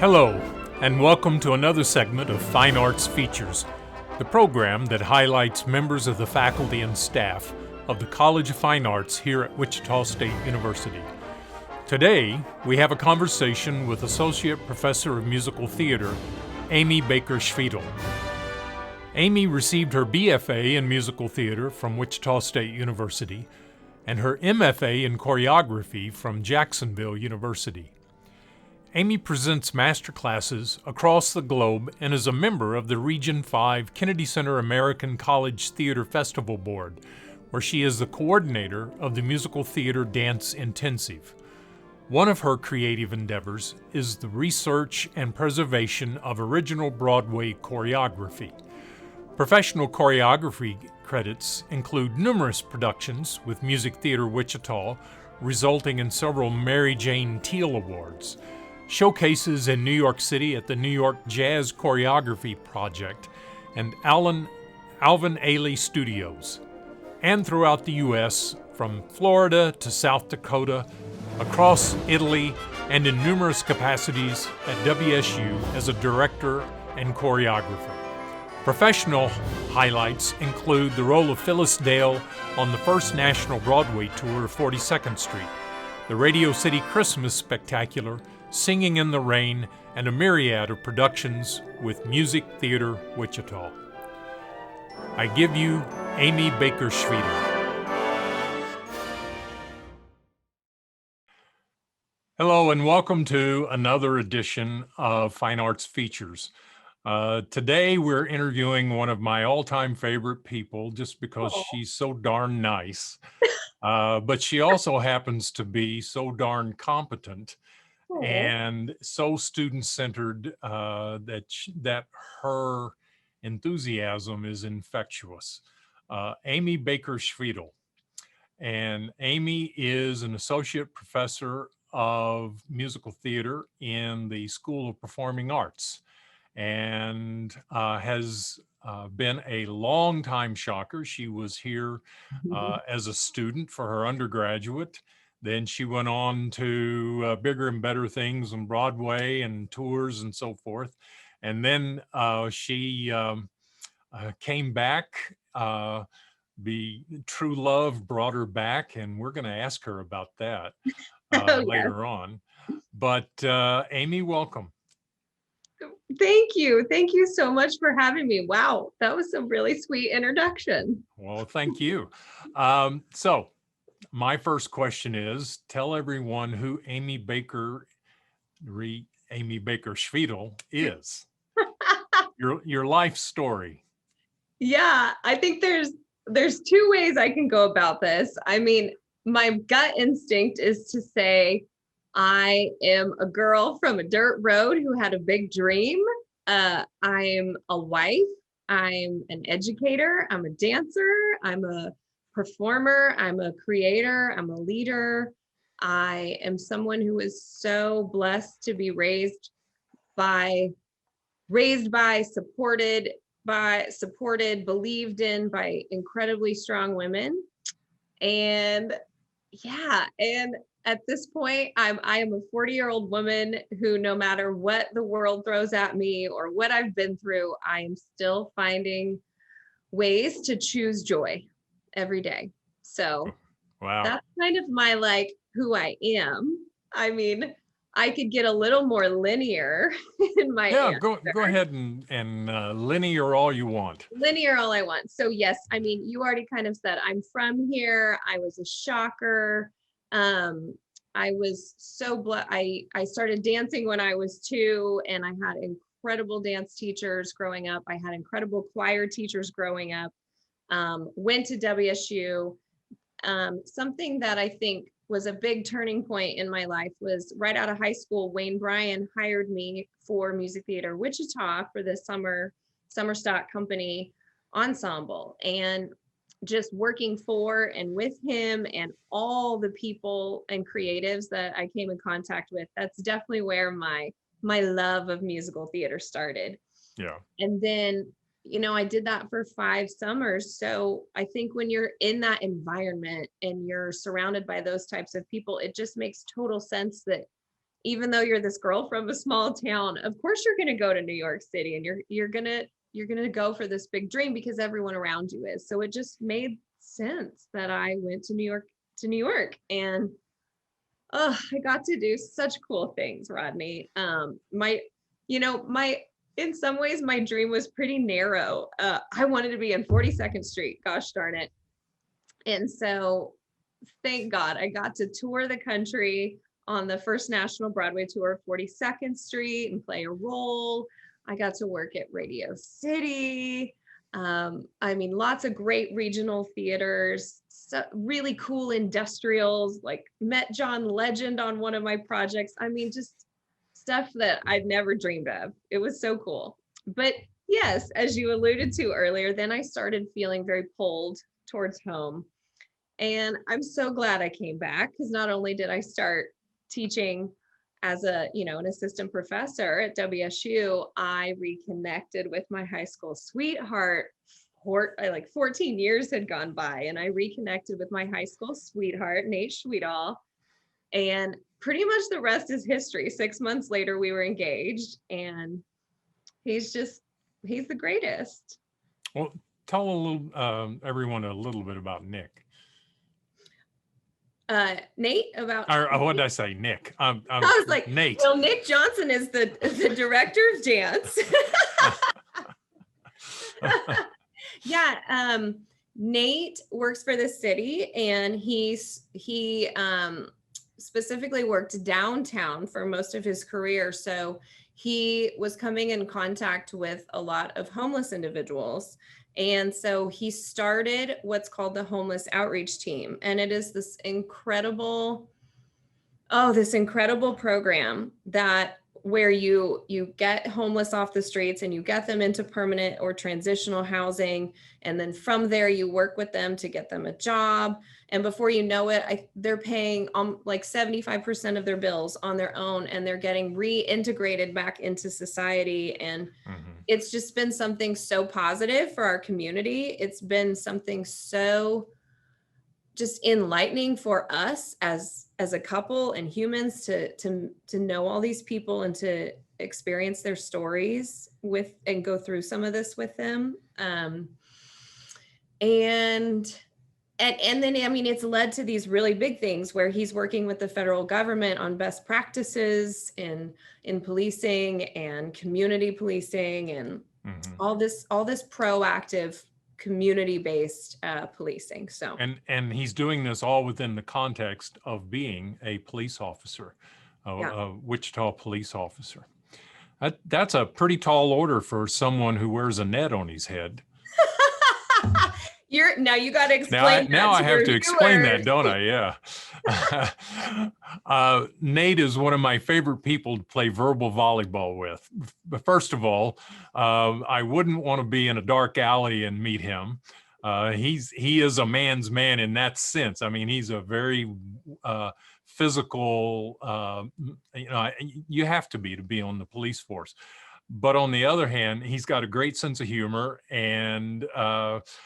Hello, and welcome to another segment of Fine Arts Features, the program that highlights members of the faculty and staff of the College of Fine Arts here at Wichita State University. Today, we have a conversation with Associate Professor of Musical Theater, Amy Baker Schwiethale. Amy received her BFA in Musical Theater from Wichita State University and her MFA in Choreography from Jacksonville University. Amy presents master classes across the globe and is a member of the Region 5 Kennedy Center American College Theater Festival Board, where she is the coordinator of the Musical Theater Dance Intensive. One of her creative endeavors is the research and preservation of original Broadway choreography. Professional choreography credits include numerous productions with Music Theater Wichita, resulting in several Mary Jane Teal Awards, showcases in New York City at the New York Jazz Choreography Project and Alvin Ailey Studios, and throughout the U.S. from Florida to South Dakota, across Italy, and in numerous capacities at WSU as a director and choreographer. Professional highlights include the role of Phyllis Dale on the first National Broadway tour of 42nd Street, the Radio City Christmas Spectacular, Singing in the Rain, and a myriad of productions with Music Theater Wichita. I give you Amy Baker Schwiethale. Hello, and welcome to another edition of Fine Arts Features. Today, we're interviewing one of my all-time favorite people just because she's so darn nice, but she also happens to be so darn competent and so student-centered that her enthusiasm is infectious. Amy Baker Schwiethale. And Amy is an associate professor of musical theater in the School of Performing Arts and has been a long-time shocker. She was here as a student for her undergraduate. Then she went on to bigger and better things on Broadway and tours and so forth. And then she came back. The true love brought her back, and we're going to ask her about that later on. But Amy, welcome. Thank you. Thank you so much for having me. Wow, that was a really sweet introduction. Well, thank you. So my first question is, tell everyone who Amy Baker Schwiethale is. Your life story. Yeah, I think there's two ways I can go about this. I mean, my gut instinct is to say I am a girl from a dirt road who had a big dream. I'm a wife. I'm an educator. I'm a dancer. I'm a performer. I'm a creator. I'm a leader. I am someone who is so blessed to be raised by, supported, believed in by incredibly strong women. And yeah, and at this point, I am a 40-year-old woman who, no matter what the world throws at me or what I've been through, I am still finding ways to choose joy every day. So wow, that's kind of my who I am. I mean, I could get a little more linear in my answer. Go ahead and linear all you want. Linear all I want. So yes, I mean, you already kind of said I'm from here. I was a shocker. I was so blessed. I started dancing when I was 2, and I had incredible dance teachers growing up. I had incredible choir teachers growing up. Went to WSU. Something that I think was a big turning point in my life was right out of high school. Wayne Bryan hired me for Music Theater Wichita for the summer stock company ensemble, and just working for and with him and all the people and creatives that I came in contact with, that's definitely where my love of musical theater started. Yeah. And then, I did that for 5 summers. So I think when you're in that environment and you're surrounded by those types of people, it just makes total sense that even though you're this girl from a small town, of course you're going to go to New York City, and you're going to go for this big dream because everyone around you is. So it just made sense that I went to New York, and oh, I got to do such cool things, Rodney. My in some ways my dream was pretty narrow. I wanted to be in 42nd Street, gosh darn it. And so thank God I got to tour the country on the first national Broadway tour of 42nd Street and play a role. I got to work at Radio City. Lots of great regional theaters, so really cool industrials, like met John Legend on one of my projects. Just stuff that I'd never dreamed of. It was so cool. But yes, as you alluded to earlier, then I started feeling very pulled towards home. And I'm so glad I came back, because not only did I start teaching as an assistant professor at WSU, I reconnected with my high school sweetheart. 14 years had gone by, and I reconnected with my high school sweetheart, Nate Schwiethale. And pretty much the rest is history. 6 months later, we were engaged, and he's the greatest. Well, tell everyone a little bit about Nick. Nate, about what did I say? Nick. I was like, Nate. Well, Nick Johnson is the director of dance. Yeah. Nate works for the city, and he specifically worked downtown for most of his career. So he was coming in contact with a lot of homeless individuals. And so he started what's called the Homeless Outreach Team. And it is this incredible program where you get homeless off the streets and you get them into permanent or transitional housing. And then from there, you work with them to get them a job. And before you know it, they're paying like 75% of their bills on their own, and they're getting reintegrated back into society. And it's just been something so positive for our community. It's been something so just enlightening for us as a couple and humans to know all these people and to experience their stories and go through some of this with them. And then, it's led to these really big things where he's working with the federal government on best practices in policing and community policing and all this proactive community-based policing. So and he's doing this all within the context of being a police officer, a Wichita police officer. That's a pretty tall order for someone who wears a net on his head. Now you got to explain. Now I have to explain that, don't I? Yeah. Nate is one of my favorite people to play verbal volleyball with. But first of all, I wouldn't want to be in a dark alley and meet him. He is a man's man in that sense. He's a very physical. You have to be on the police force. But on the other hand, he's got a great sense of humor. And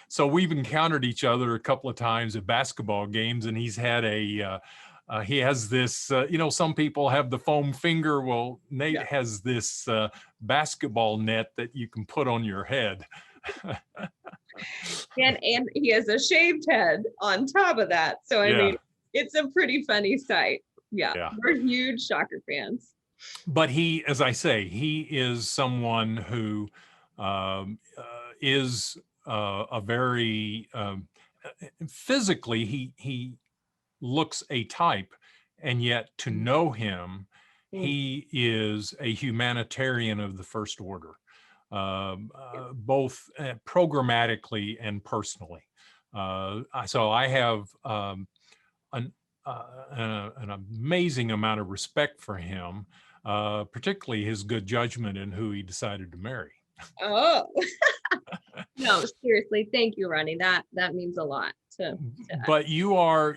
so we've encountered each other a couple of times at basketball games, and he's had he has this, some people have the foam finger. Well, Nate has this basketball net that you can put on your head. and he has a shaved head on top of that. So, it's a pretty funny sight. Yeah. We're huge Shocker fans. But he, as I say, he is someone who is a very physically he looks a type, and yet to know him, he is a humanitarian of the first order, both programmatically and personally. So I have an amazing amount of respect for him. Particularly his good judgment in who he decided to marry. Oh, no, seriously. Thank you, Rodney. That means a lot to But you are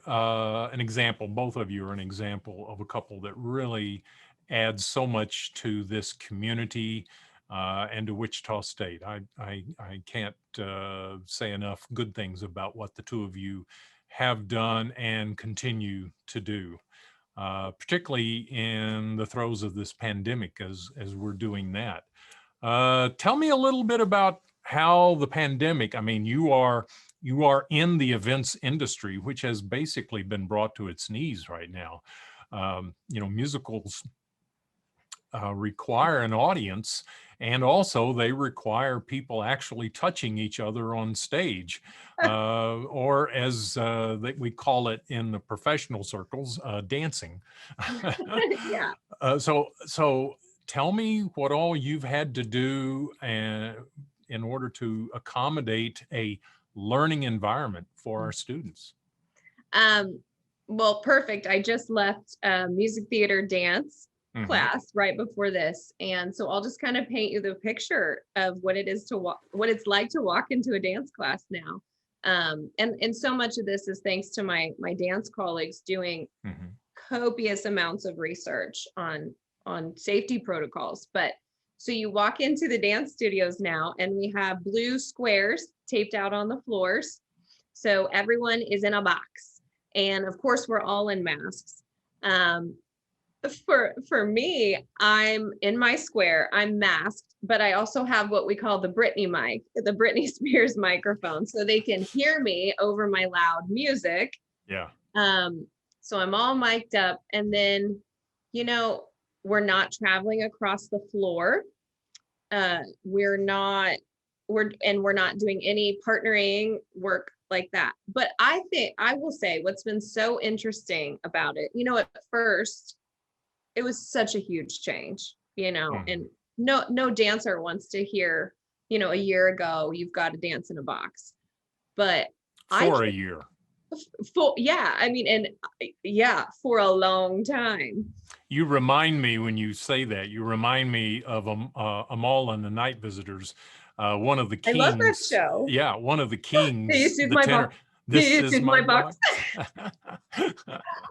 an example. Both of you are an example of a couple that really adds so much to this community and to Wichita State. I can't say enough good things about what the two of you have done and continue to do. particularly in the throes of this pandemic as we're doing that. Tell me a little bit about how the pandemic, I mean, you are in the events industry, which has basically been brought to its knees right now. Musicals require an audience, and also they require people actually touching each other on stage, or as we call it in the professional circles, dancing. Yeah. So tell me what all you've had to do in order to accommodate a learning environment for our students. Um, well, perfect. I just left music theater dance class right before this. And so I'll just kind of paint you the picture of what it is to what it's like to walk into a dance class now. And so much of this is thanks to my dance colleagues doing copious amounts of research on safety protocols. But so you walk into the dance studios now, and we have blue squares taped out on the floors. So everyone is in a box. And of course, we're all in masks. For me, I'm in my square, I'm masked, but I also have what we call the Britney mic, the Britney Spears microphone, so they can hear me over my loud music. Yeah. So I'm all mic'd up, and then, we're not traveling across the floor. We're not doing any partnering work like that. But I will say what's been so interesting about it, at first, it was such a huge change, and no dancer wants to hear, a year ago, you've got to dance in a box. But for a year. For a long time. You remind me, when you say that, you remind me of Amal and the Night Visitors. One of the kings. I love that show. Yeah, one of the kings. This is my box. This is my box.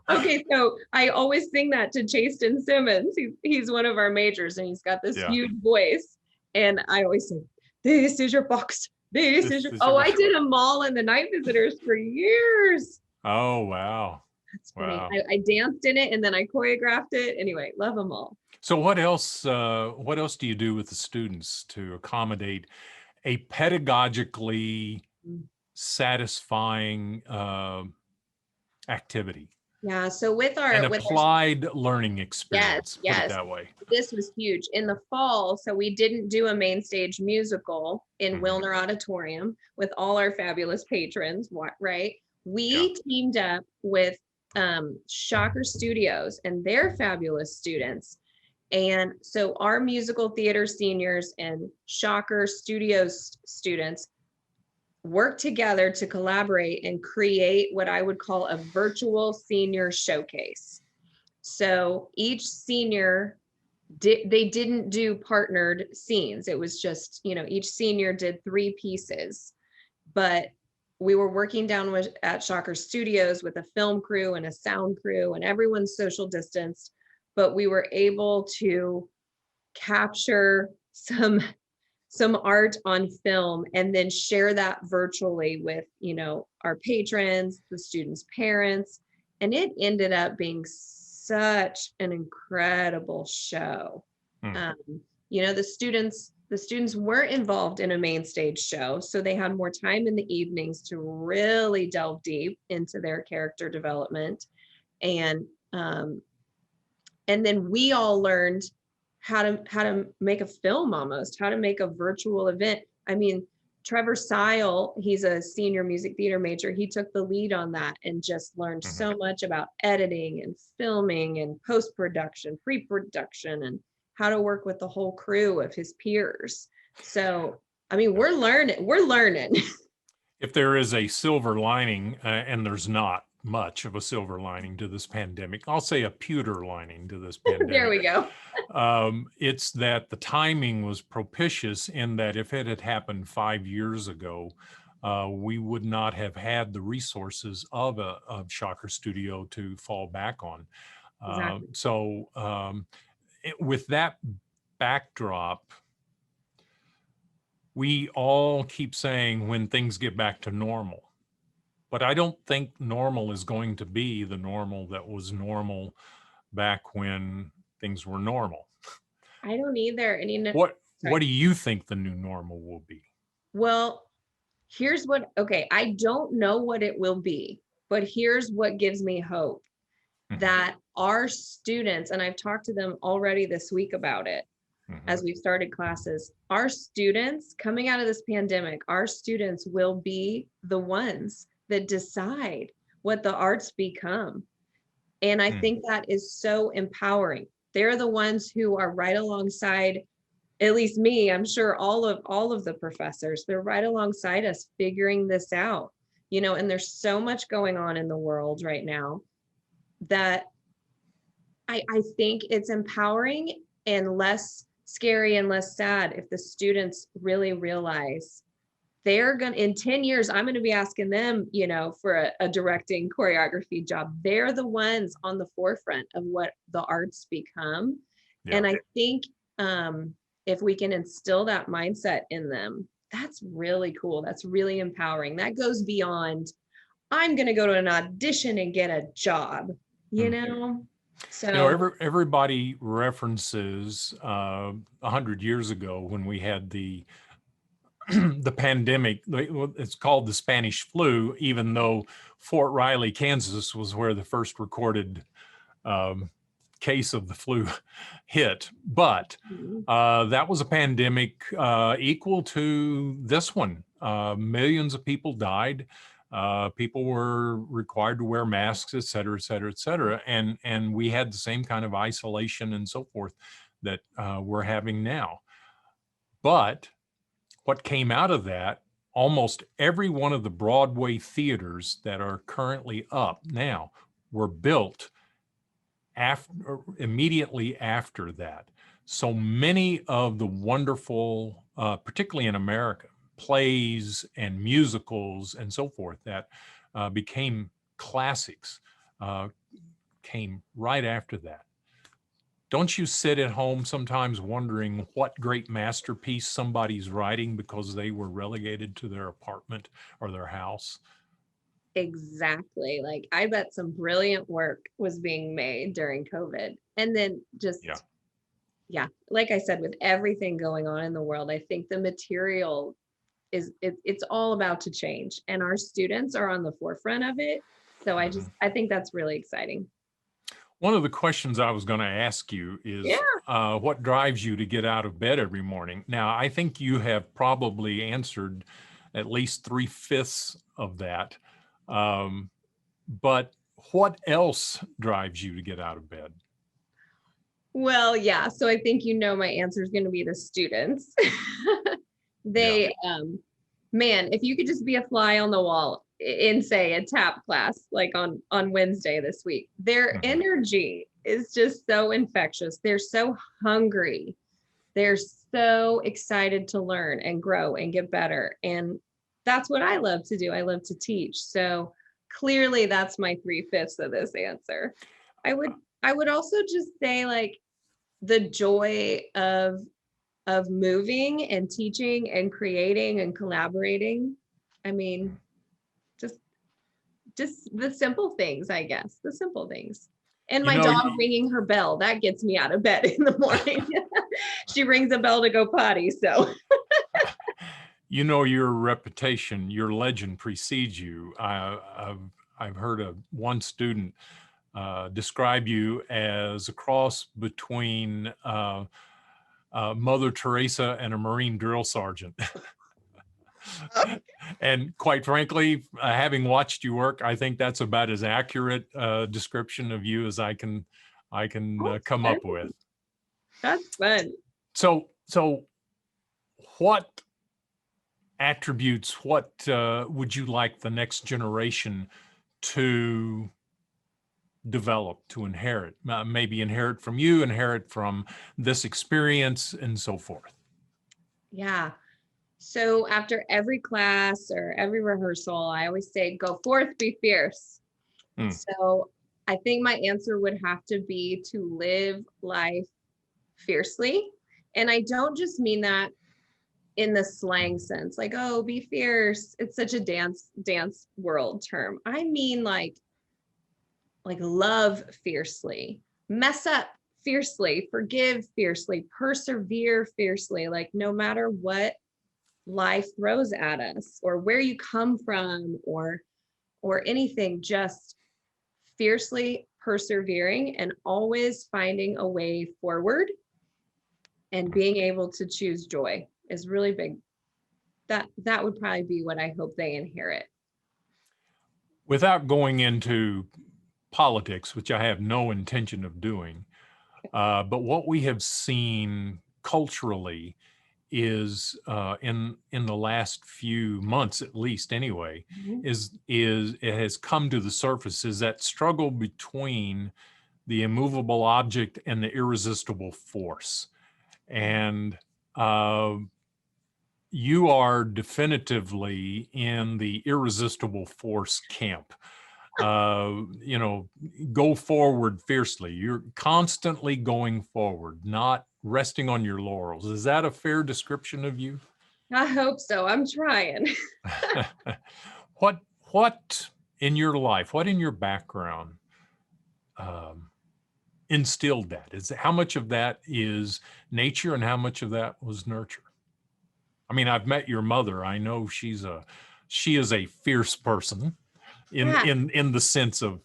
Okay, so I always sing that to Chasten Simmons. He's one of our majors, and he's got this huge voice. And I always say, "This is your box. This is your." Oh, I did Amal and the Night Visitors for years. Oh, wow. That's funny. Wow. I danced in it, and then I choreographed it. Anyway, love them all. So what else do you do with the students to accommodate a pedagogically satisfying activity? Yeah, so with an applied learning experience, put it that way. This was huge. In the fall, so we didn't do a main stage musical in Wilner Auditorium with all our fabulous patrons, right? We teamed up with Shocker Studios and their fabulous students. And so our musical theater seniors and Shocker Studios students work together to collaborate and create what I would call a virtual senior showcase. So each senior they didn't do partnered scenes. It was just, each senior did 3 pieces, but we were working down at Shocker Studios with a film crew and a sound crew, and everyone's social distanced, but we were able to capture some art on film and then share that virtually with, our patrons, the students' parents. And it ended up being such an incredible show. The students weren't involved in a main stage show, so they had more time in the evenings to really delve deep into their character development. And then we all learned how to make a film, almost how to make a virtual event. I mean, Trevor Seil, he's a senior music theater major. He took the lead on that and just learned so much about editing and filming and post-production, pre-production, and how to work with the whole crew of his peers. So, I mean, we're learning. If there is a silver lining, and there's not much of a silver lining to this pandemic, I'll say a pewter lining to this pandemic. There we go. It's that the timing was propitious, in that if it had happened 5 years ago, we would not have had the resources of Shocker Studio to fall back on. Exactly. With that backdrop, we all keep saying when things get back to normal. But I don't think normal is going to be the normal that was normal back when things were normal. I don't either. And What sorry. do you think the new normal will be? Well, here's what, okay, I don't know what it will be, but here's what gives me hope, Mhm, that our students, and I've talked to them already this week about it mhm, as we've started classes, our students coming out of this pandemic, our students will be the ones that decide what the arts become. And I mm. think that is so empowering. They're the ones who are right alongside, at least me, I'm sure all of the professors, they're right alongside us figuring this out. And there's so much going on in the world right now that I think it's empowering and less scary and less sad if the students really realize they're going to, in 10 years, I'm going to be asking them, for a directing choreography job. They're the ones on the forefront of what the arts become. Yeah. And I think if we can instill that mindset in them, that's really cool. That's really empowering. That goes beyond, I'm going to go to an audition and get a job, you Mm. know? So Everybody references 100 years ago when we had the the pandemic. It's called the Spanish flu, even though Fort Riley, Kansas, was where the first recorded um, case of the flu hit. But that was a pandemic equal to this one. Millions of people died. People were required to wear masks, et cetera, et cetera, et cetera. And we had the same kind of isolation and so forth that we're having now. But what came out of that, almost every one of the Broadway theaters that are currently up now were built immediately after that. So many of the wonderful, particularly in America, plays and musicals and so forth that became classics came right after that. Don't you sit at home sometimes wondering what great masterpiece somebody's writing because they were relegated to their apartment or their house? exactly. Like, I bet some brilliant work was being made during COVID. And then Yeah. yeah, like I said, with everything going on in the world, I think the material it's all about to change, and our students are on the forefront of it. So Mhm. I think that's really exciting. One of the questions I was going to ask you Yeah. is what drives you to get out of bed every morning? Now, I think you have probably answered at least 3/5 of that. Um, but what else drives you to get out of bed? Well, yeah. So I think my answer is going to be the students. Yeah. They man, if you could just be a fly on the wall in, say, a tap class like on Wednesday this week, their Mhm. energy is just so infectious. They're so hungry. They're so excited to learn and grow and get better. And that's what I love to do. I love to teach. So clearly that's my 3/5 of this answer. I would I would also just say, like, the joy of moving and teaching and creating and collaborating. I mean, just the simple things, I guess, the simple things. And You my know, dog ringing her bell, that gets me out of bed in the morning. She rings a bell to go potty, so your reputation, your legend precedes you. I've heard of one student describe you as a cross between Mother Teresa and a Marine drill sergeant. And quite frankly, having watched you work, I think that's about as accurate description of you as I can that's come fun. up with. That's fun. So what attributes, what would you like the next generation to develop, to inherit? Maybe inherit from you, inherit from this experience, and so forth. Yeah. So after every class or every rehearsal, I always say, go forth, be fierce. Mm, So I think my answer would have to be to live life fiercely. And I don't just mean that in the slang sense, like, oh, be fierce. It's such a dance world term. I mean, like love fiercely, mess up fiercely, forgive fiercely, persevere fiercely, like no matter what life throws at us or where you come from or anything, just fiercely persevering and always finding a way forward and being able to choose joy is really big. That would probably be what I hope they inherit. Without going into politics, which I have no intention of doing, but what we have seen culturally is in the last few months, at least anyway, is it has come to the surface is that struggle between the immovable object and the irresistible force. And you are definitively in the irresistible force camp. Go forward fiercely. You're constantly going forward, not resting on your laurels. Is that a fair description of you? I hope so. I'm trying. What in your life, what in your background instilled that? How much of that is nature and how much of that was nurture? I mean, I've met your mother. I know she is a fierce person in the sense of,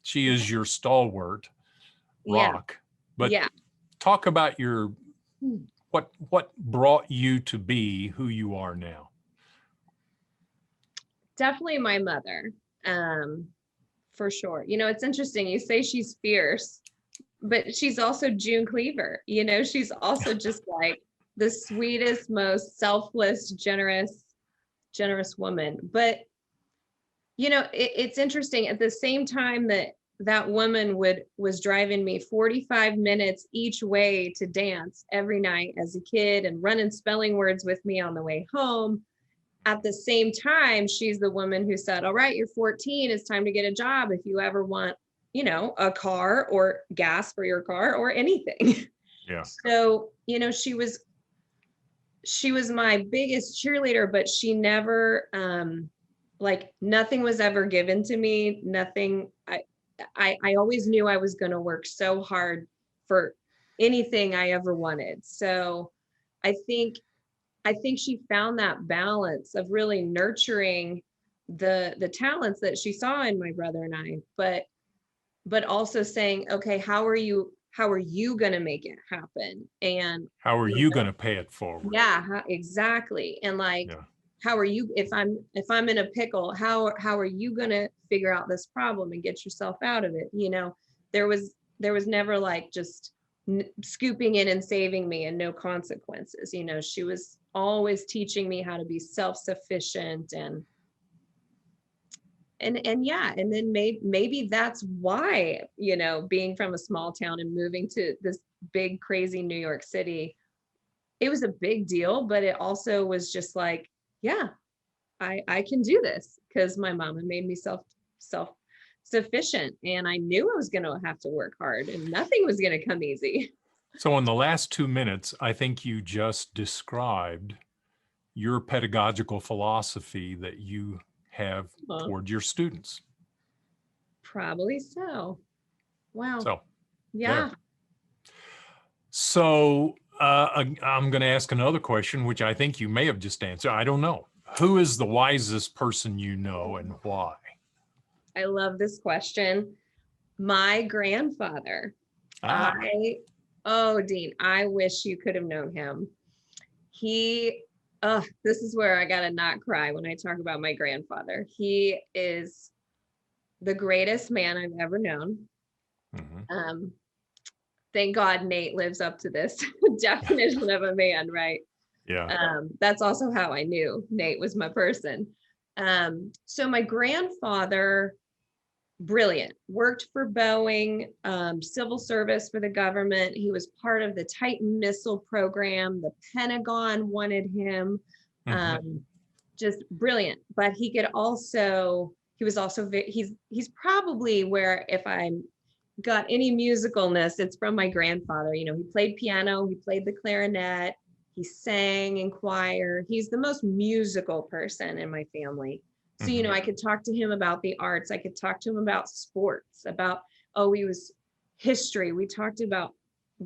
she is your stalwart rock. But talk about what brought you to be who you are now. Definitely my mother, for sure. It's interesting. You say she's fierce, but she's also June Cleaver. She's also just like the sweetest, most selfless, generous woman. But, it's interesting. At the same time that woman was driving me 45 minutes each way to dance every night as a kid and running spelling words with me on the way home. At the same time, she's the woman who said, all right, you're 14, it's time to get a job if you ever want, a car or gas for your car or anything. Yeah. So, she was my biggest cheerleader, but she never, nothing was ever given to me. Nothing. I always knew I was going to work so hard for anything I ever wanted. So I think she found that balance of really nurturing the talents that she saw in my brother and I, but also saying, okay, how are you going to make it happen? And how are you going to pay it forward? Yeah, exactly. And how are you, if I'm in a pickle, how are you going to figure out this problem and get yourself out of it? There was never just scooping in and saving me and no consequences. She was always teaching me how to be self-sufficient and then maybe that's why, being from a small town and moving to this big, crazy New York City, it was a big deal, but it also was just like, yeah, I can do this because my mama made me self-sufficient, and I knew I was going to have to work hard and nothing was going to come easy. So in the last 2 minutes, I think you just described your pedagogical philosophy that you have toward your students. Probably so. Wow. So, yeah. There. So I'm going to ask another question, which I think you may have just answered. I don't know. Who is the wisest person you know and why? I love this question. My grandfather. Dean, I wish you could have known him. This is where I gotta not cry when I talk about my grandfather. He is the greatest man I've ever known. Mm-hmm. Thank God Nate lives up to this definition of a man, right? Yeah. That's also how I knew Nate was my person. So my grandfather, brilliant, worked for Boeing, civil service for the government. He was part of the Titan missile program. The Pentagon wanted him. Just brilliant. But he's probably where, if I got any musicalness, it's from my grandfather. He played piano, he played the clarinet, he sang in choir. He's the most musical person in my family. So, you know, I could talk to him about the arts. I could talk to him about sports, about, oh, he was history. We talked about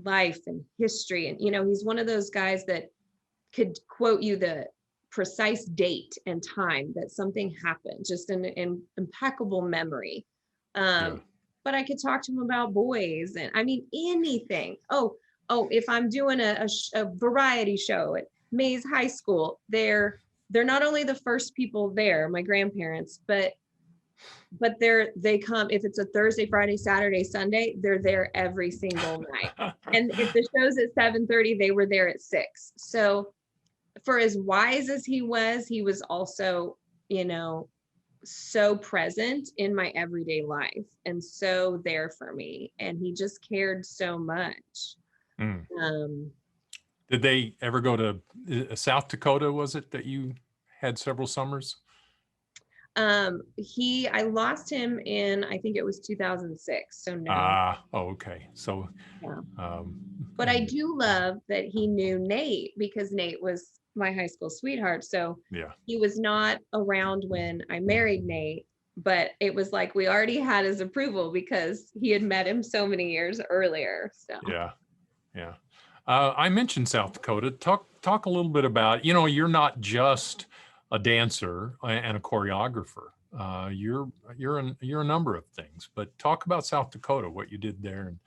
life and history. And, you know, he's one of those guys that could quote you the precise date and time that something happened, just an impeccable memory. But I could talk to him about boys and I mean, anything. Oh, if I'm doing a variety show at Mays High School, they're not only the first people there, my grandparents, but they come, if it's a Thursday, Friday, Saturday, Sunday, they're there every single night. And if the show's at 7:30, they were there at 6. So for as wise as he was also, you know, so present in my everyday life and so there for me. And he just cared so much. Did they ever go to South Dakota? Was it that you had several summers? I lost him in, I think it was 2006. So no. Okay. So, yeah. But I do love that he knew Nate because Nate was my high school sweetheart. So yeah, he was not around when I married Nate, but it was like we already had his approval because he had met him so many years earlier. So yeah. I mentioned South Dakota. Talk a little bit about, you know, you're not just a dancer and a choreographer. You're a number of things, but talk about South Dakota, what you did there and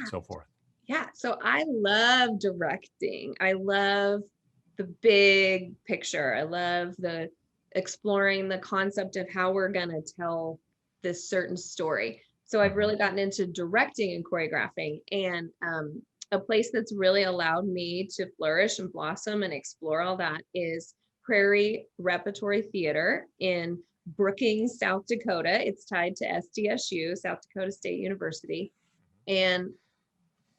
so forth. Yeah. So I love directing. I love the big picture. I love the exploring the concept of how we're going to tell this certain story. So I've really gotten into directing and choreographing, and a place that's really allowed me to flourish and blossom and explore all that is Prairie Repertory Theater in Brookings, South Dakota. It's tied to SDSU, South Dakota State University. And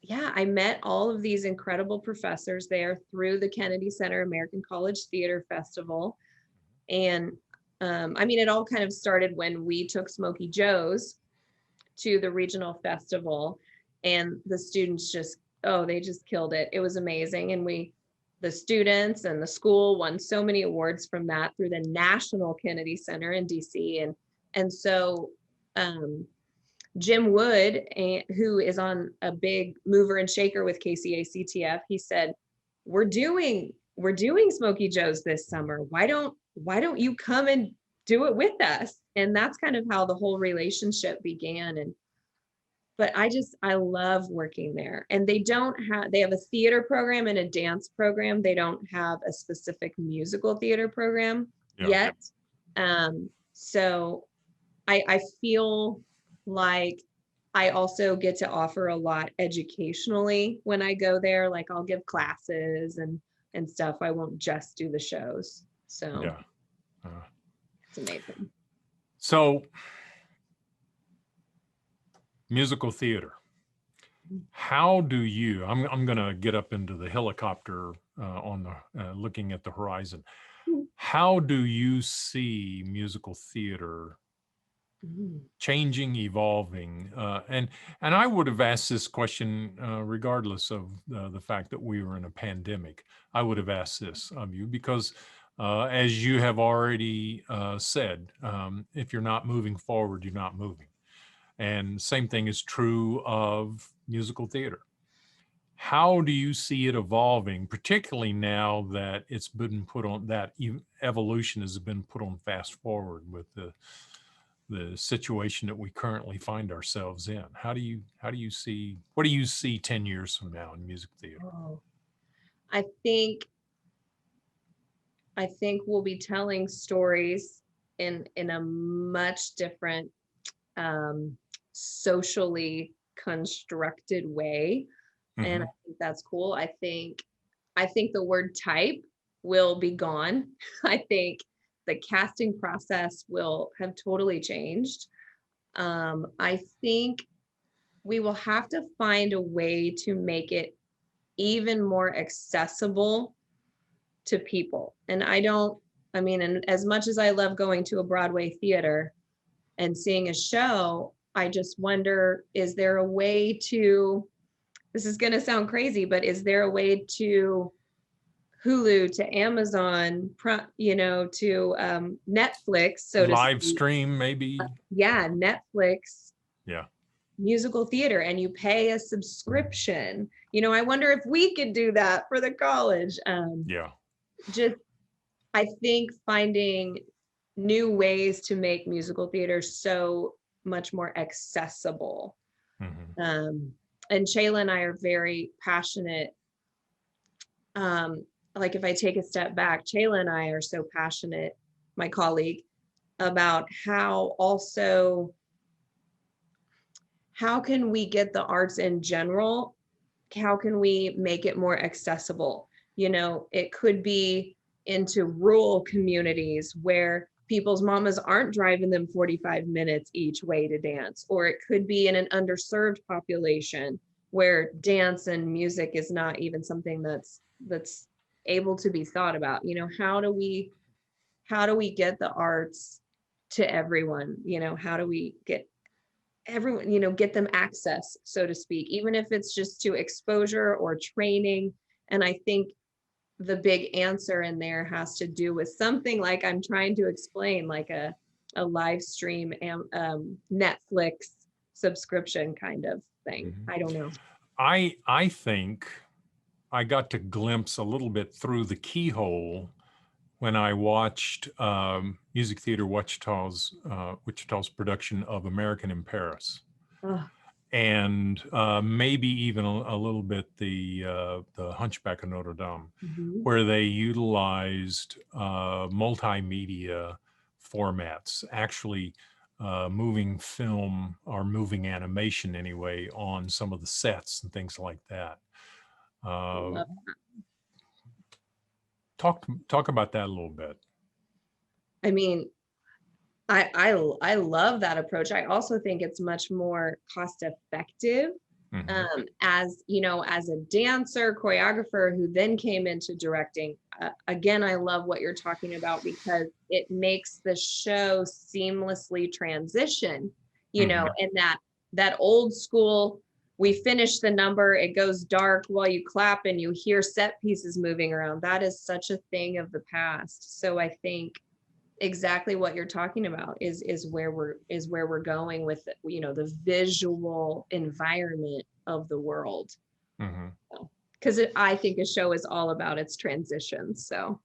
yeah, I met all of these incredible professors there through the Kennedy Center American College Theater Festival. And I mean, it all kind of started when we took Smokey Joe's to the regional festival, and the students they just killed it. It was amazing. And the students and the school won so many awards from that through the National Kennedy Center in DC. And so Jim Wood, who is on a big mover and shaker with KCACTF, he said, we're doing Smokey Joe's this summer. Why don't you come and do it with us? And that's kind of how the whole relationship began. But I love working there. And they have a theater program and a dance program. They don't have a specific musical theater program yet. So I feel like I also get to offer a lot educationally when I go there. Like I'll give classes and stuff. I won't just do the shows. So it's amazing. So musical theater. How do you, I'm going to get up into the helicopter on the looking at the horizon. How do you see musical theater changing, evolving? And I would have asked this question regardless of the fact that we were in a pandemic. I would have asked this of you because as you have already said, if you're not moving forward, you're not moving. And same thing is true of musical theater. How do you see it evolving, particularly now that it's been put on, that evolution has been put on fast forward with the situation that we currently find ourselves in? What do you see 10 years from now in music theater? I think we'll be telling stories in a much different socially constructed way. And I think that's cool. I think the word type will be gone. I think the casting process will have totally changed. I think we will have to find a way to make it even more accessible to people. And and as much as I love going to a Broadway theater and seeing a show, I just wonder, is there a way to, this is going to sound crazy, but is there a way to Hulu to Amazon, to Netflix, so to Live speak. stream, maybe. Yeah, Netflix. Yeah. Musical theater, and you pay a subscription. I wonder if we could do that for the college. Yeah. Just, I think finding new ways to make musical theater so much more accessible. Mm-hmm. And Shayla and I are very passionate. Like if I take a step back, Shayla and I are so passionate, my colleague, about how can we get the arts in general? How can we make it more accessible? It could be into rural communities where people's mamas aren't driving them 45 minutes each way to dance, or it could be in an underserved population where dance and music is not even something that's able to be thought about. How do we get the arts to everyone? How do we get everyone, get them access, so to speak, even if it's just to exposure or training? And I think the big answer in there has to do with something like I'm trying to explain, like a live stream and Netflix subscription kind of thing. Mm-hmm. I don't know. I think I got to glimpse a little bit through the keyhole when I watched Music Theater Wichita's production of American in Paris. Oh. And maybe even a little bit the Hunchback of Notre Dame, Mm-hmm. where they utilized multimedia formats, actually moving film or moving animation anyway on some of the sets and things like that. Talk about that a little bit. I mean, I love that approach. I also think it's much more cost effective. Mm-hmm. As as a dancer, choreographer who then came into directing, again, I love what you're talking about because it makes the show seamlessly transition, Mm-hmm. and that old school, we finish the number, it goes dark while you clap and you hear set pieces moving around. That is such a thing of the past. So I think exactly what you're talking about is where we're going with the visual environment of the world. Mm-hmm. Because I think a show is all about its transitions. So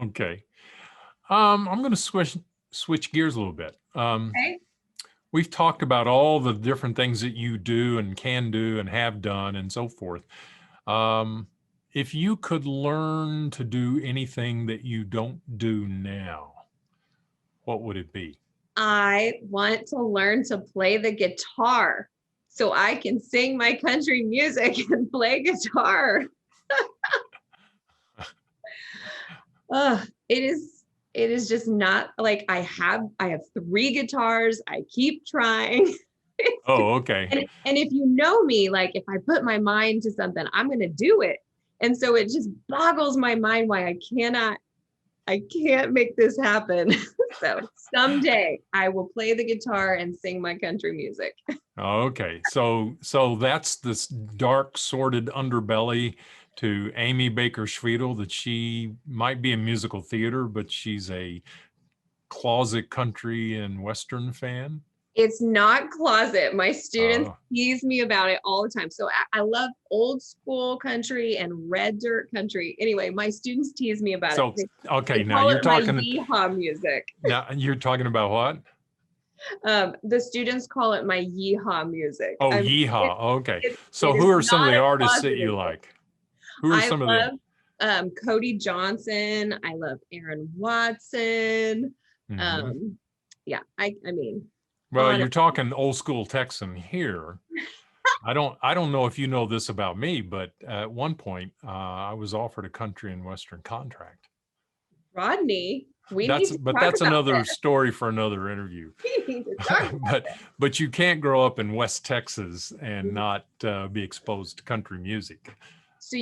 okay, I'm going to switch gears a little bit. okay. We've talked about all the different things that you do and can do and have done and so forth. If you could learn to do anything that you don't do now, what would it be? I want to learn to play the guitar so I can sing my country music and play guitar. It is just not like I have 3 guitars. I keep trying. Oh, okay. And if you know me, like if I put my mind to something, I'm going to do it. And so it just boggles my mind why I can't make this happen. So someday I will play the guitar and sing my country music. Okay. So that's this dark, sordid underbelly to Amy Baker Schwiethale, that she might be in musical theater, but she's a closet country and Western fan. It's not closet. My students tease me about it all the time. So I love old school country and red dirt country. Anyway, my students tease me about it. Okay, now you're talking my yeehaw music. Now you're talking about what? The students call it my yeehaw music. Oh, yeehaw. Okay. So who are some of the artists that you like? Who are some of the Cody Johnson. I love Aaron Watson. Mm-hmm. Yeah, I mean. Well, you're talking old school Texan here. I don't know if you know this about me, but at one point I was offered a country and Western contract. Rodney, that's another story for another interview. But you can't grow up in West Texas and not be exposed to country music. So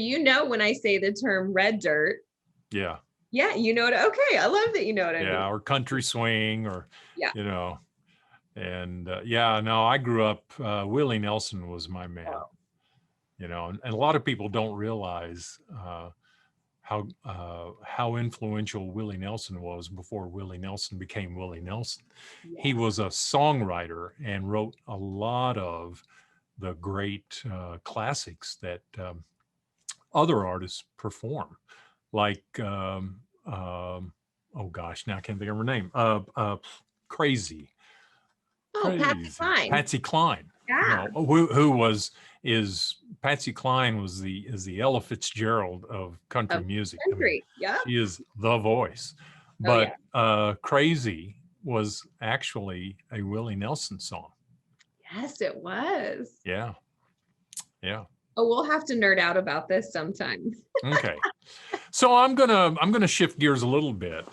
when I say the term red dirt. Yeah. Yeah, you know it. Okay, I love that you know what I mean. Yeah, or country swing, or and no, I grew up. Willie Nelson was my man. you know, and a lot of people don't realize how influential Willie Nelson was before Willie Nelson became Willie Nelson. He Yes. was a songwriter and wrote a lot of the great classics that other artists perform, like oh gosh, now I can't think of her name. Crazy, Oh, Patsy crazy, Cline. Patsy Cline. You Yeah. know who was is Patsy Cline was the Ella Fitzgerald of country Of music. I mean, country. Yep. she is the voice. Oh yeah. But Crazy was actually a Willie Nelson song. Yes, it was. Yeah, yeah. Oh, we'll have to nerd out about this sometime. Okay. So I'm gonna shift gears a little bit.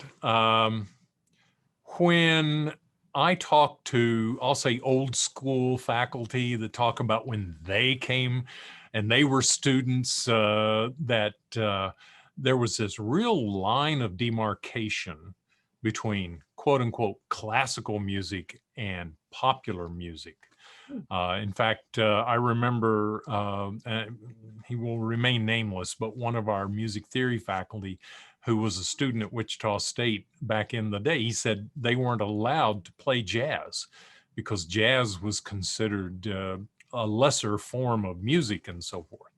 When I talk to, I'll say, old school faculty that talk about when they came and they were students, that there was this real line of demarcation between quote unquote classical music and popular music. In fact, I remember, he will remain nameless, but one of our music theory faculty who was a student at Wichita State back in the day, he said they weren't allowed to play jazz because jazz was considered a lesser form of music and so forth.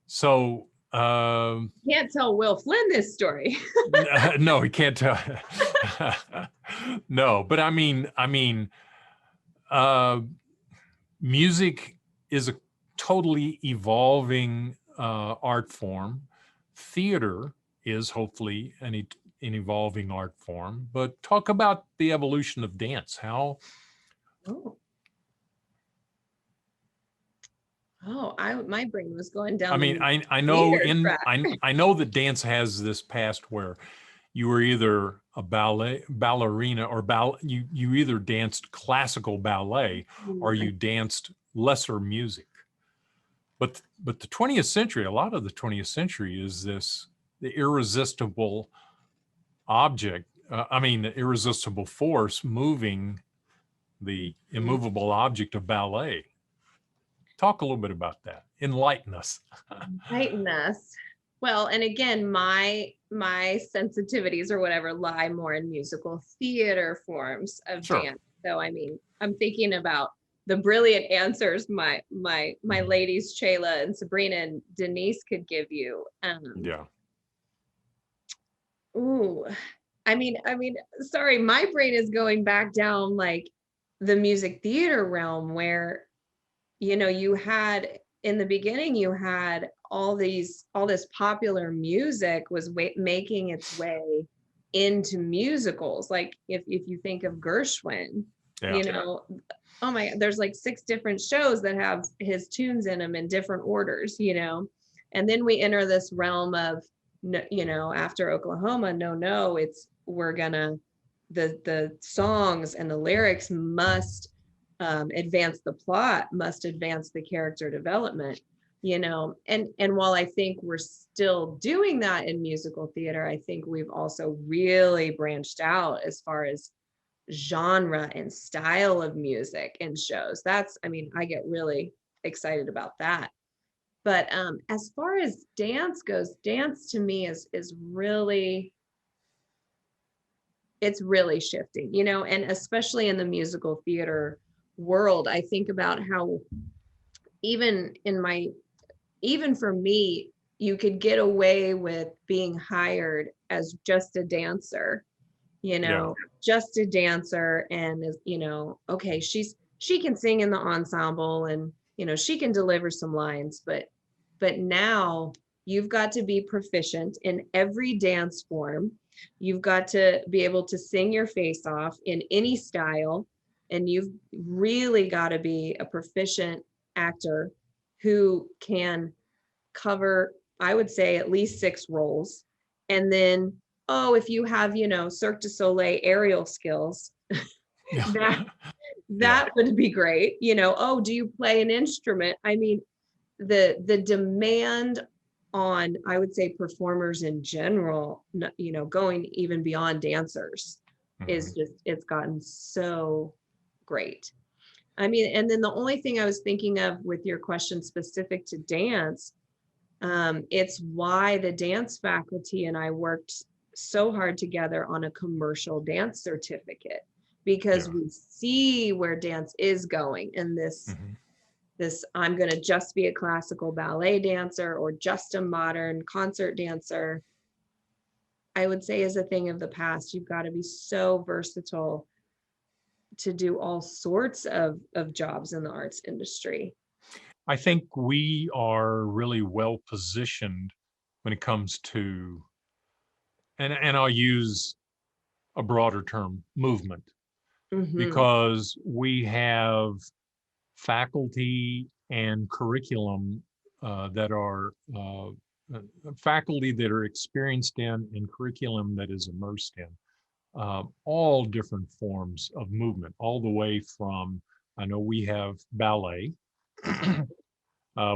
So, Can't tell Will Flynn this story. no, he can't tell. No, but uh, music is a totally evolving art form. Theater is hopefully an evolving art form. But talk about the evolution of dance. How? Oh, my brain was going down I mean, the I know theater track. I know that dance has this past where you were either a ballerina or you either danced classical ballet or you danced lesser music. But the 20th century, a lot of the 20th century is the irresistible object. The irresistible force moving the immovable object of ballet. Talk a little bit about that. Enlighten us. Enlighten us. Well, and again, my sensitivities or whatever lie more in musical theater forms of Sure. dance. So I mean, I'm thinking about the brilliant answers my ladies Chayla and Sabrina and Denise could give you. Yeah. Ooh, I mean, sorry, my brain is going back down like the music theater realm where, you know, you had in the beginning, you had all this popular music was making its way into musicals. Like if you think of Gershwin, Yeah. you know, oh my, there's like 6 different shows that have his tunes in them in different orders, you know. And then we enter this realm of, you know, after Oklahoma, no, it's we're gonna the songs and the lyrics must advance the plot, must advance the character development, you know. And while I think we're still doing that in musical theater, I think we've also really branched out as far as genre and style of music and shows. That's, I mean, I get really excited about that. But as far as dance goes, dance to me is really, it's really shifting, you know, and especially in the musical theater world, I think about how even for me, you could get away with being hired as just a dancer, you know, just a dancer. And, you know, okay, she can sing in the ensemble and, you know, she can deliver some lines, but now you've got to be proficient in every dance form. You've got to be able to sing your face off in any style. And you've really got to be a proficient actor who can cover, I would say, at least 6 roles. And then, oh, if you have, you know, Cirque du Soleil aerial skills, that would be great. You know, oh, do you play an instrument? I mean, the demand on, I would say, performers in general, you know, going even beyond dancers is just, it's gotten so great. I mean, and then the only thing I was thinking of with your question specific to dance, it's why the dance faculty and I worked so hard together on a commercial dance certificate, because Yeah. we see where dance is going, and Hmm. this I'm going to just be a classical ballet dancer or just a modern concert dancer, I would say, is a thing of the past. You've got to be so versatile to do all sorts of jobs in the arts industry. I think we are really well positioned when it comes to, and I'll use a broader term, movement, Hmm. because we have faculty and curriculum that are faculty that are experienced in and curriculum that is immersed in all different forms of movement, all the way from, I know we have ballet.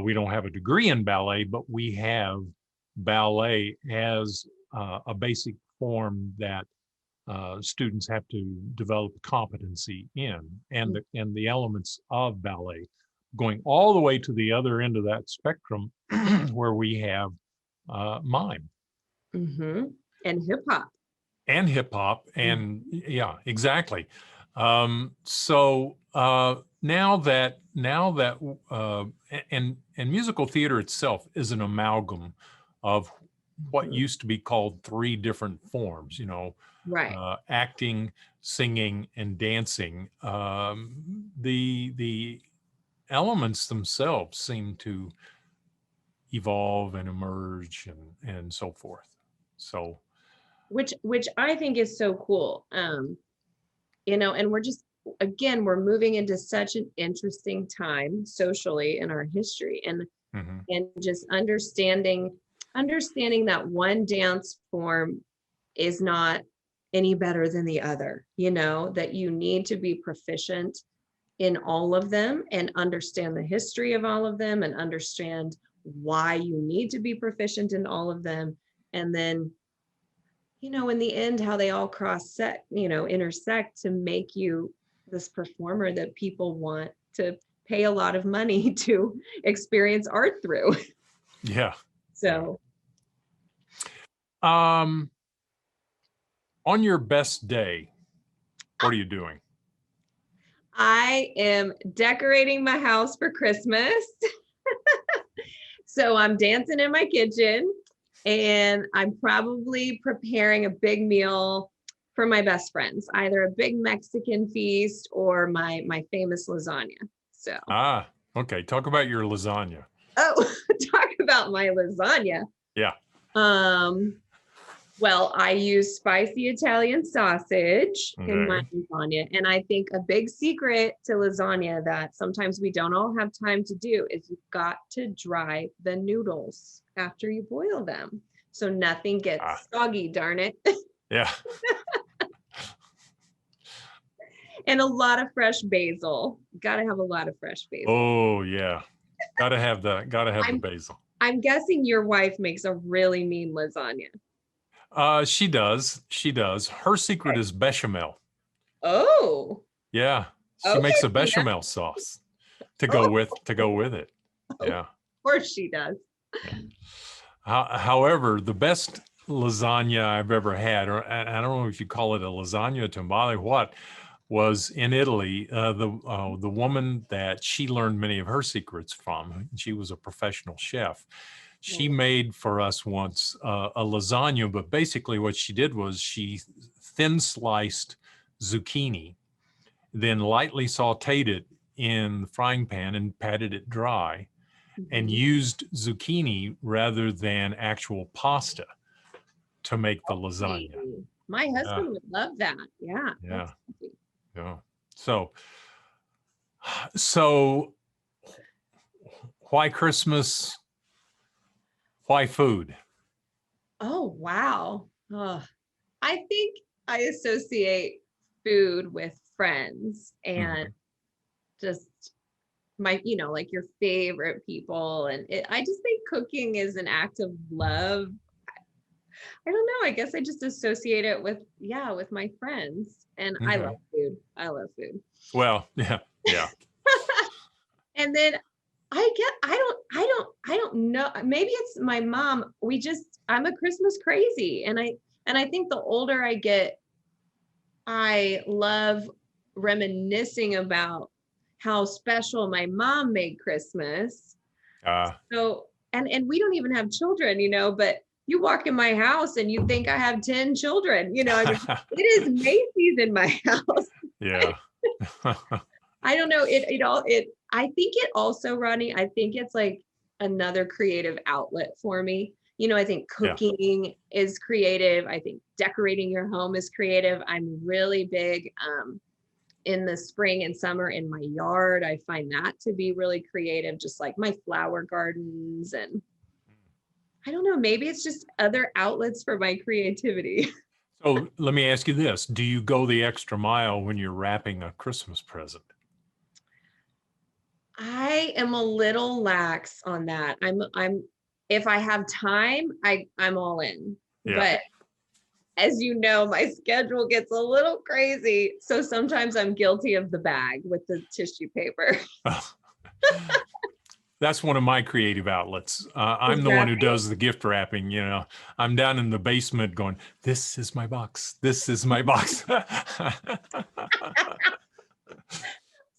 We don't have a degree in ballet, but we have ballet as a basic form that students have to develop competency in, and the elements of ballet, going all the way to the other end of that spectrum, where we have mime Hmm. And hip hop. and hip hop, Mm. and yeah, exactly. So now that and musical theater itself is an amalgam of what Mhm. used to be called three different forms, Right. acting, singing, and dancing. The elements themselves seem to evolve and emerge and so forth. So Which I think is so cool. And we're just, again, we're moving into such an interesting time socially in our history, mhm. and just understanding that one dance form is not any better than the other, that you need to be proficient in all of them and understand the history of all of them and understand why you need to be proficient in all of them. And then, in the end, how they all intersect to make you this performer that people want to pay a lot of money to experience art through. Yeah, yeah. So Um, on your best day, what are you doing? I am decorating my house for Christmas. So I'm dancing in my kitchen, and I'm probably preparing a big meal for my best friends, either a big Mexican feast or my famous lasagna. So, Ah, okay. Talk about your lasagna. oh, talk about my lasagna. Yeah. Um, Well, I use spicy Italian sausage in my Okay. lasagna. And I think a big secret to lasagna that sometimes we don't all have time to do is you've got to dry the noodles after you boil them, so nothing Ah, gets soggy, darn it. yeah. And a lot of fresh basil. Got to have a lot of fresh basil. Oh, yeah. Gotta have the I'm basil. I'm guessing your wife makes a really mean lasagna. She does. She does. Her secret Okay. is bechamel. Oh, Yeah. She okay, makes a Tina. bechamel sauce to Oh, go with it. of Yeah. course she does. Yeah. However, the best lasagna I've ever had, or I don't know if you call it a lasagna tamale, what, was in Italy. The woman that she learned many of her secrets from, she was a professional chef. She made for us once a lasagna, but basically what she did was she thin sliced zucchini, then lightly sauteed it in the frying pan and patted it dry, and Mhm. used zucchini rather than actual pasta to make the Hey, lasagna. my Yeah, husband would love that. Yeah, yeah, that's easy. yeah. So, so why Christmas? Why food? Oh, wow. I think I associate food with friends and Mhm. just like your favorite people. And I just think cooking is an act of love. I don't know. I guess I just associate it with, yeah, with my friends. And I love Okay. food. I love food. Well, yeah, yeah. And then I don't know. Maybe it's my mom. I'm a Christmas crazy. And I think the older I get, I love reminiscing about how special my mom made Christmas. So, and we don't even have children, but you walk in my house and you think I have 10 children, I mean, it is Macy's in my house. Yeah. I don't know. I think it also, Rodney, I think it's like another creative outlet for me. I think cooking is creative. I think decorating your home is creative. I'm really big in the spring and summer in my yard. I find that to be really creative, just like my flower gardens. And I don't know, maybe it's just other outlets for my creativity. So let me ask you this. Do you go the extra mile when you're wrapping a Christmas present? I am a little lax on that. If I have time, I'm all in. Yeah. But as you know, my schedule gets a little crazy. So sometimes I'm guilty of the bag with the tissue paper. That's one of my creative outlets. I'm the one who does the gift wrapping. I'm down in the basement going, this is my box. This is my box.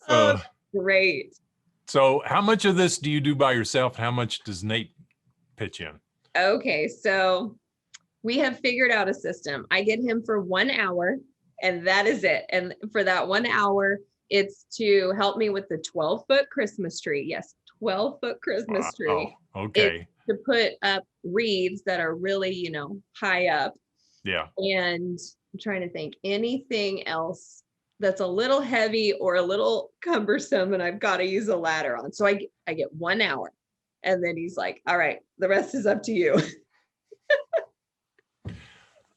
Oh, great. So how much of this do you do by yourself? How much does Nate pitch in? Okay, so we have figured out a system. I get him for 1 hour and that is it. And for that 1 hour, it's to help me with the 12-foot Christmas tree. Yes, 12-foot Christmas tree. Oh, okay. It's to put up wreaths that are really, high up. Yeah. And I'm trying to think anything else that's a little heavy or a little cumbersome and I've got to use a ladder on. So I get 1 hour and then he's like, all right, the rest is up to you.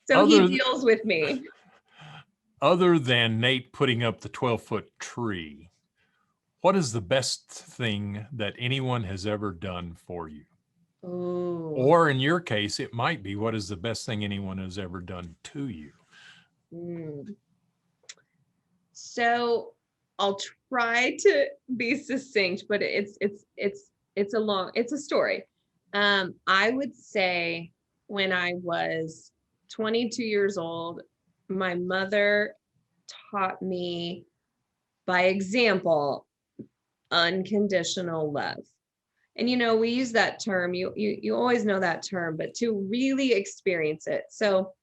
So he deals with me. Other than Nate putting up the 12-foot tree, what is the best thing that anyone has ever done for you? Ooh. Or in your case, it might be, what is the best thing anyone has ever done to you? So I'll try to be succinct, but it's a story. I would say when I was 22 years old, my mother taught me by example unconditional love. And we use that term, you always know that term, but to really experience it. So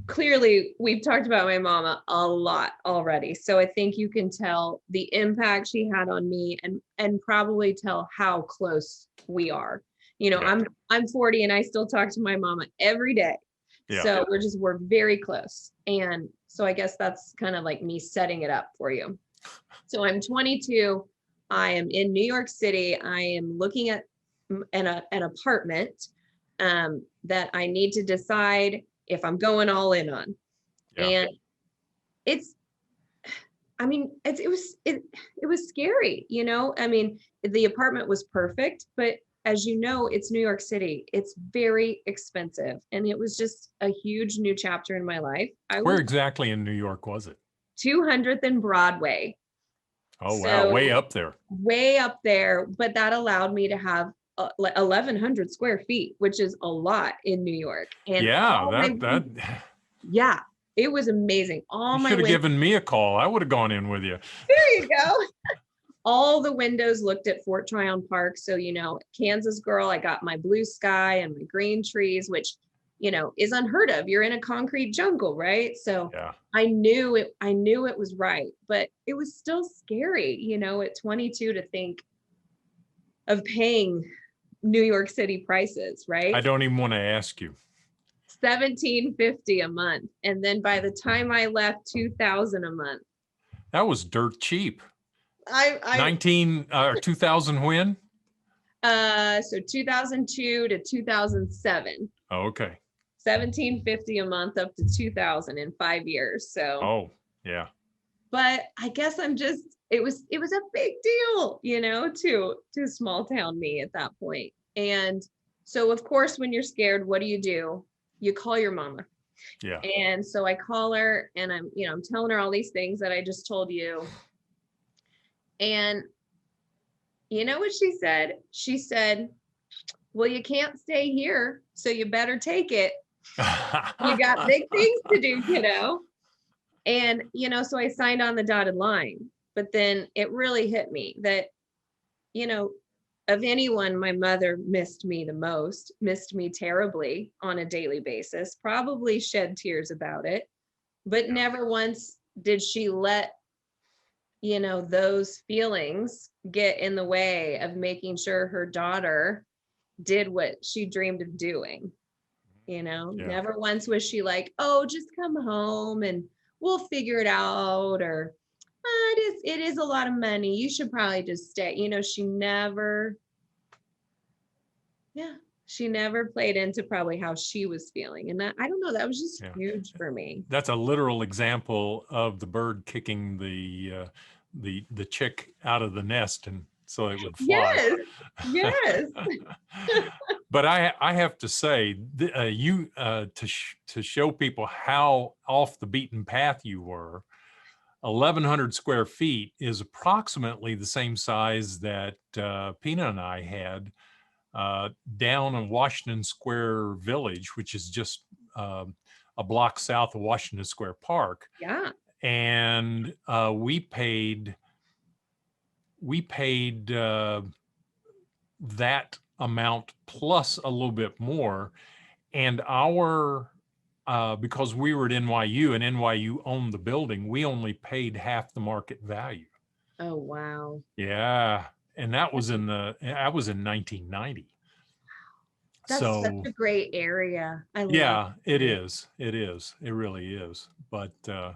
clearly we've talked about my mama a lot already. So I think you can tell the impact she had on me and probably tell how close we are. I'm 40 and I still talk to my mama every day. Yeah. So we're very close. And so I guess that's kind of like me setting it up for you. So I'm 22. I am in New York City. I am looking at an apartment that I need to decide if I'm going all in on. Yeah. And it was scary, I mean, the apartment was perfect, but as you know, it's New York City. It's very expensive. And it was just a huge new chapter in my life. Where exactly in New York was it? 200th and Broadway. Oh, wow. Way up there. Way up there. But that allowed me to have 1,100 square feet, which is a lot in New York. And yeah, it was amazing. You should have given me a call. I would have gone in with you. There you go. All the windows looked at Fort Tryon Park. So, Kansas girl, I got my blue sky and my green trees, which, is unheard of. You're in a concrete jungle, right? So yeah. I knew it was right, but it was still scary, at 22 to think of paying New York City prices, right? I don't even want to ask you. $1,750 a month. And then by the time I left, $2,000 a month. That was dirt cheap. 2000 when? So 2002 to 2007. Oh, okay. $1,750 a month up to 2,000 in 5 years. So. Oh, yeah. But I guess it was a big deal, to small town me at that point. And so of course, when you're scared, what do? You call your mama. Yeah. And so I call her and I'm telling her all these things that I just told you. And you know what she said? She said, well, you can't stay here, so you better take it. You got big things to do, kiddo. And, so I signed on the dotted line. But then it really hit me that, of anyone, my mother missed me the most, missed me terribly on a daily basis, probably shed tears about it, but never once did she let, those feelings get in the way of making sure her daughter did what she dreamed of doing. Yeah. Never once was she like, oh, just come home and we'll figure it out, or it is a lot of money, you should probably just stay. She never played into probably how she was feeling. And that, I don't know, that was just huge for me. That's a literal example of the bird kicking the chick out of the nest, and so it would fly. Yes. But I have to say, to show people how off the beaten path you were, 1,100 square feet is approximately the same size that Pina and I had down in Washington Square Village, which is just a block south of Washington Square Park. Yeah. And we paid that amount plus a little bit more. And because we were at NYU and NYU owned the building, we only paid half the market value. Oh, wow. Yeah. And that was in 1990. That's such a great area. I love it is. It is. It really is. But no,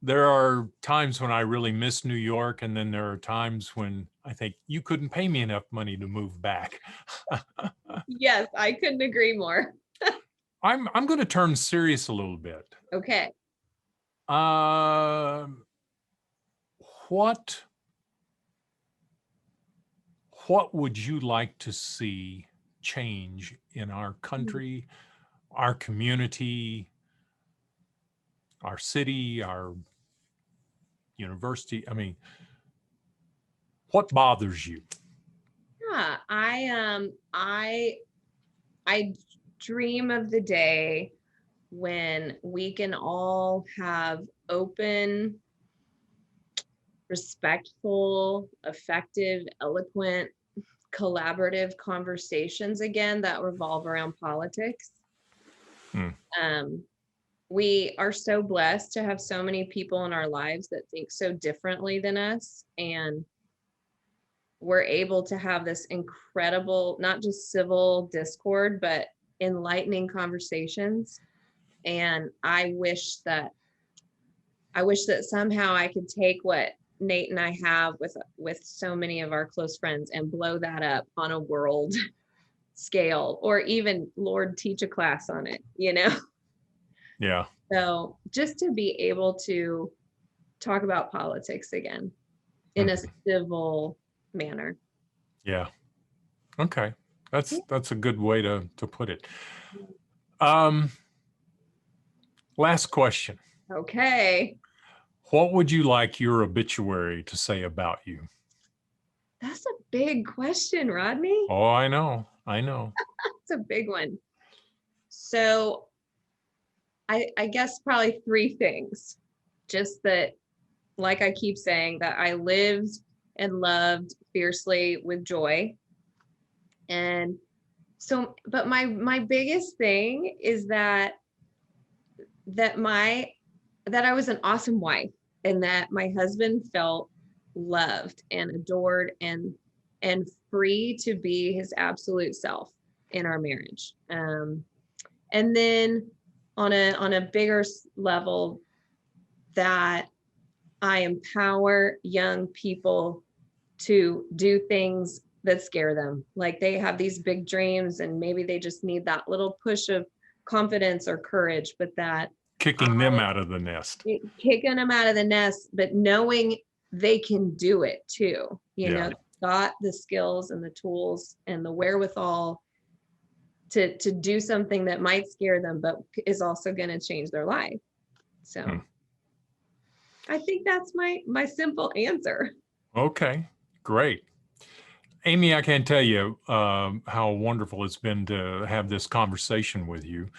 there are times when I really miss New York, and then there are times when I think you couldn't pay me enough money to move back. Yes, I couldn't agree more. I'm going to turn serious a little bit. Okay. What would you like to see change in our country, our community, our city, our university? I mean, what bothers you? Yeah, I dream of the day when we can all have open, respectful, effective, eloquent, collaborative conversations again that revolve around politics. We are so blessed to have so many people in our lives that think so differently than us, and we're able to have this incredible, not just civil discord, but enlightening conversations. And I wish that somehow I could take what Nate and I have with so many of our close friends and blow that up on a world scale, or even, Lord, teach a class on it, Yeah. So just to be able to talk about politics again in a civil manner. Yeah. Okay. That's a good way to put it. Last question. Okay. What would you like your obituary to say about you? That's a big question, Rodney. Oh, I know. It's a big one. So I guess probably three things. Just that, like I keep saying, that I lived and loved fiercely with joy. And so, but my biggest thing is that I was an awesome wife, and that my husband felt loved and adored and free to be his absolute self in our marriage. And then on a bigger level, that I empower young people to do things that scare them. Like, they have these big dreams and maybe they just need that little push of confidence or courage, but that kicking them out of the nest, but knowing they can do it too. Got the skills and the tools and the wherewithal to do something that might scare them, but is also going to change their life. So I think that's my simple answer. Okay, great. Amy, I can't tell you how wonderful it's been to have this conversation with you.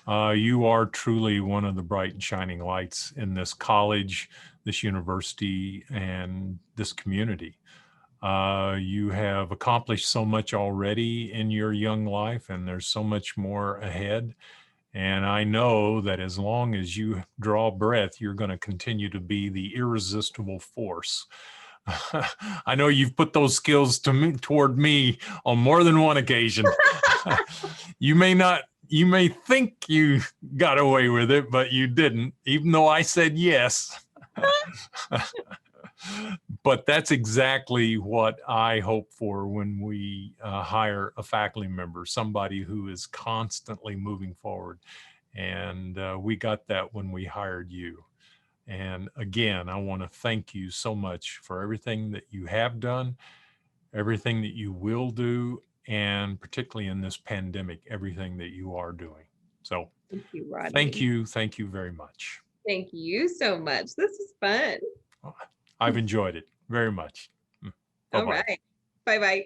You are truly one of the bright and shining lights in this college, this university, and this community. You have accomplished so much already in your young life, and there's so much more ahead. And I know that as long as you draw breath, you're going to continue to be the irresistible force. I know you've put those skills toward me on more than one occasion. You may think you got away with it, but you didn't, even though I said yes. But that's exactly what I hope for when we hire a faculty member, somebody who is constantly moving forward. And we got that when we hired you. And again, I want to thank you so much for everything that you have done, everything that you will do, and particularly in this pandemic, everything that you are doing. So Thank you, Rodney. thank you very much. Thank you so much. This is fun. I've enjoyed it very much. All Bye-bye. right. Bye-bye.